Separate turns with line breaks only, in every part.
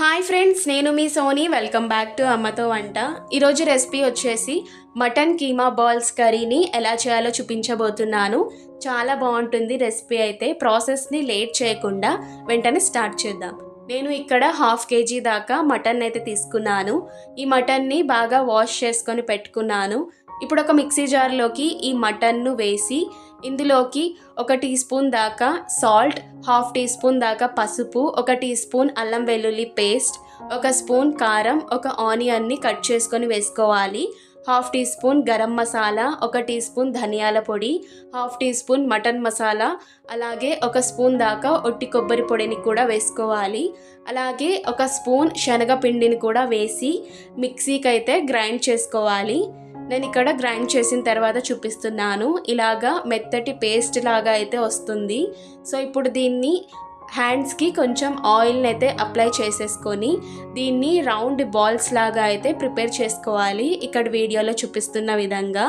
Hi friends, నేను మీ Sony. Welcome back to అమ్మతో వంట. ఈరోజు రెసిపీ వచ్చేసి మటన్ కీమా బాల్స్ కర్రీని ఎలా చేయాలో చూపించబోతున్నాను. చాలా బాగుంటుంది రెసిపీ. అయితే ప్రాసెస్ని లేట్ చేయకుండా వెంటనే స్టార్ట్ చేద్దాం. నేను ఇక్కడ 1/2 kg దాకా మటన్ అయితే తీసుకున్నాను. ఈ మటన్ని బాగా వాష్ చేసుకొని పెట్టుకున్నాను. ఇప్పుడు ఒక మిక్సీ జార్లోకి ఈ మటన్ను వేసి ఇందులోకి 1 టీ స్పూన్ దాకా సాల్ట్, 1/2 టీ స్పూన్ దాకా పసుపు, 1 టీ స్పూన్ అల్లం వెల్లుల్లి పేస్ట్, 1 స్పూన్ కారం, 1 ఆనియన్ని కట్ చేసుకొని వేసుకోవాలి. 1/2 teaspoon garam masala, 1 teaspoon ధనియాల పొడి, 1/2 టీ స్పూన్ మటన్ మసాలా, అలాగే 1 స్పూన్ దాకా ఒట్టి కొబ్బరి పొడిని కూడా వేసుకోవాలి. అలాగే 1 స్పూన్ శనగపిండిని కూడా వేసి మిక్సీకి అయితే గ్రైండ్ చేసుకోవాలి. నేను ఇక్కడ గ్రైండ్ చేసిన తర్వాత చూపిస్తున్నాను. ఇలాగా మెత్తటి పేస్ట్ లాగా అయితే వస్తుంది. సో ఇప్పుడు దీన్ని హ్యాండ్స్కి కొంచెం ఆయిల్ని అయితే అప్లై చేసేసుకొని దీన్ని రౌండ్ బాల్స్ లాగా అయితే ప్రిపేర్ చేసుకోవాలి, ఇక్కడ వీడియోలో చూపిస్తున్న విధంగా.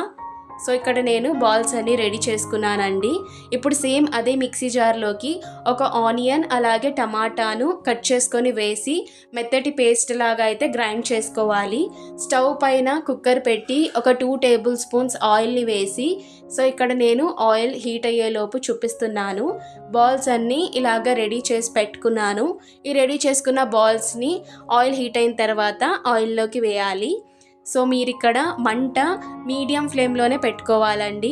సో ఇక్కడ నేను బాల్స్ అన్ని రెడీ చేసుకున్నానండి. ఇప్పుడు సేమ్ అదే మిక్సీ జార్లోకి 1 ఆనియన్ అలాగే టమాటాను కట్ చేసుకొని వేసి మెత్తటి పేస్ట్ లాగా అయితే గ్రైండ్ చేసుకోవాలి. స్టవ్ పైన కుక్కర్ పెట్టి 2 టేబుల్ స్పూన్స్ ఆయిల్ని వేసి, సో ఇక్కడ నేను ఆయిల్ హీట్ అయ్యేలోపు చూపిస్తున్నాను. బాల్స్ అన్నీ ఇలాగ రెడీ చేసి పెట్టుకున్నాను. ఈ రెడీ చేసుకున్న బాల్స్ని ఆయిల్ హీట్ అయిన తర్వాత ఆయిల్లోకి వేయాలి. సో మీరు ఇక్కడ మంట మీడియం ఫ్లేమ్లోనే పెట్టుకోవాలండి.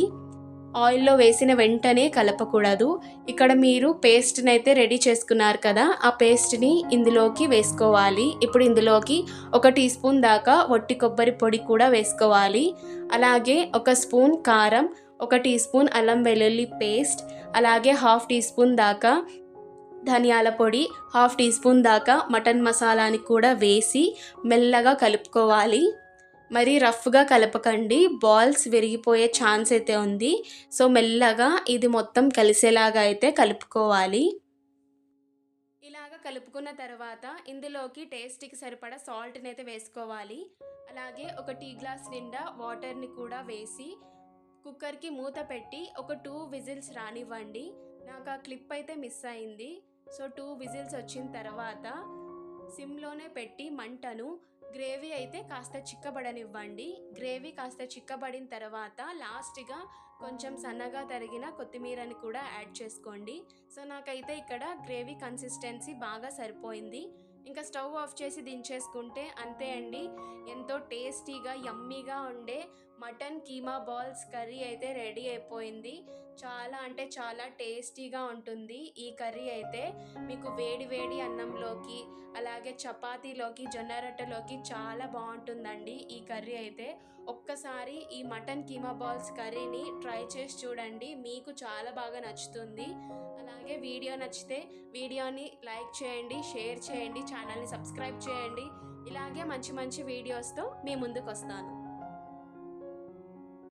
ఆయిల్లో వేసిన వెంటనే కలపకూడదు. ఇక్కడ మీరు పేస్ట్ని అయితే రెడీ చేసుకున్నారు కదా, ఆ పేస్ట్ని ఇందులోకి వేసుకోవాలి. ఇప్పుడు ఇందులోకి 1 టీ స్పూన్ దాకా ఒట్టి కొబ్బరి పొడి కూడా వేసుకోవాలి. అలాగే 1 స్పూన్ కారం, 1 టీ స్పూన్ అల్లం వెల్లుల్లి పేస్ట్, అలాగే 1/2 టీ స్పూన్ దాకా ధనియాల పొడి, 1/2 టీ స్పూన్ దాకా మటన్ మసాలాని కూడా వేసి మెల్లగా కలుపుకోవాలి. మరి రఫ్గా కలపకండి, బాల్స్ విరిగిపోయే ఛాన్స్ అయితే ఉంది. సో మెల్లగా ఇది మొత్తం కలిసేలాగా అయితే కలుపుకోవాలి. ఇలాగ కలుపుకున్న తర్వాత ఇందులోకి టేస్ట్కి సరిపడా సాల్ట్ని అయితే వేసుకోవాలి. అలాగే 1 టీ గ్లాస్ నిండా వాటర్ని కూడా వేసి కుక్కర్కి మూత పెట్టి 2 విజిల్స్ రానివ్వండి. నాకు ఆ క్లిప్ అయితే మిస్ అయింది. సో 2 విజిల్స్ వచ్చిన తర్వాత సిమ్లోనే పెట్టి మంటను గ్రేవీ అయితే కాస్త చిక్కబడనివ్వండి. గ్రేవీ కాస్త చిక్కబడిన తర్వాత లాస్ట్గా కొంచెం సన్నగా తరిగిన కొత్తిమీరని కూడా యాడ్ చేసుకోండి. సో నాకైతే ఇక్కడ గ్రేవీ కన్సిస్టెన్సీ బాగా సరిపోయింది. ఇంకా స్టవ్ ఆఫ్ చేసి దించేసుకుంటే అంతే అండి. ఎంతో టేస్టీగా యమ్మీగా ఉండే మటన్ కీమా బాల్స్ కర్రీ అయితే రెడీ అయిపోయింది. చాలా అంటే చాలా టేస్టీగా ఉంటుంది ఈ కర్రీ అయితే. మీకు వేడి వేడి అన్నంలోకి అలాగే చపాతీలోకి జొన్న రొట్టెలోకి చాలా బాగుంటుందండి ఈ కర్రీ అయితే. ఒక్కసారి ఈ మటన్ కీమా బాల్స్ కర్రీని ట్రై చేసి చూడండి, మీకు చాలా బాగా నచ్చుతుంది. అలాగే వీడియో నచ్చితే వీడియోని లైక్ చేయండి, షేర్ చేయండి, ఛానల్ని సబ్స్క్రైబ్ చేయండి. ఇలాగే మంచి మంచి వీడియోస్తో మీ ముందుకు వస్తాను.